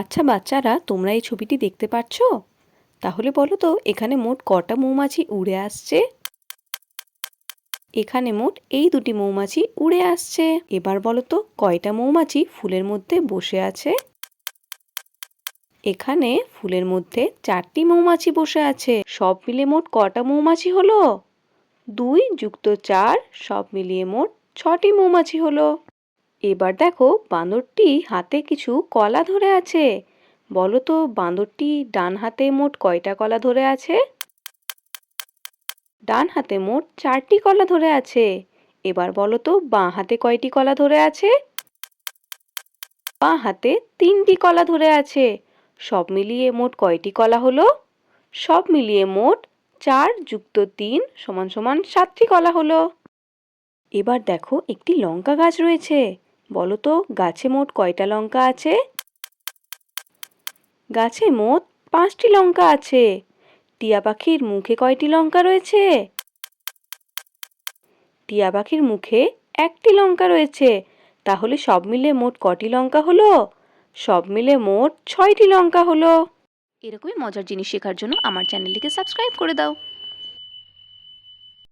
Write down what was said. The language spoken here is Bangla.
আচ্ছা বাচ্চারা, তোমরা এই ছবিটি দেখতে পাচ্ছ? তাহলে বলো তো এখানে মোট কটা মৌমাছি উড়ে আসছে? এখানে মোট এই দুটি মৌমাছি উড়ে আসছে। এবার বলো তো কয়টা মৌমাছি ফুলের মধ্যে বসে আছে? এখানে ফুলের মধ্যে 4টি মৌমাছি বসে আছে। সব মিলে মোট কটা মৌমাছি হলো? 2 যুক্ত 4, সব মিলিয়ে মোট 6টি মৌমাছি হলো। এবার দেখো বাঁদরটি হাতে কিছু কলা ধরে আছে। বলো তো বাঁদরটি ডান হাতে মোট কয়টা কলা ধরে আছে? ডান হাতে মোট 4টি কলা ধরে আছে। এবার বলো তো বাঁ হাতে কয়টি কলা ধরে আছে? বাঁ হাতে 3টি কলা ধরে আছে। সব মিলিয়ে মোট কয়টি কলা হলো? সব মিলিয়ে মোট 4 যুক্ত 3 সমান সমান 7টি কলা হলো। এবার দেখো একটি লঙ্কা গাছ রয়েছে। বলো তো গাছে মোট কয়টা লঙ্কা আছে? গাছে মোট 5টি লঙ্কা আছে। টিয়া পাখির মুখে কয়টি লঙ্কা রয়েছে? টিয়া পাখির মুখে 1টি লঙ্কা রয়েছে। তাহলে সব মিলে মোট কটি লঙ্কা হলো? সব মিলে মোট 6টি লঙ্কা হলো। এরকমই মজার জিনিস শেখার জন্য আমার চ্যানেলটিকে সাবস্ক্রাইব করে দাও।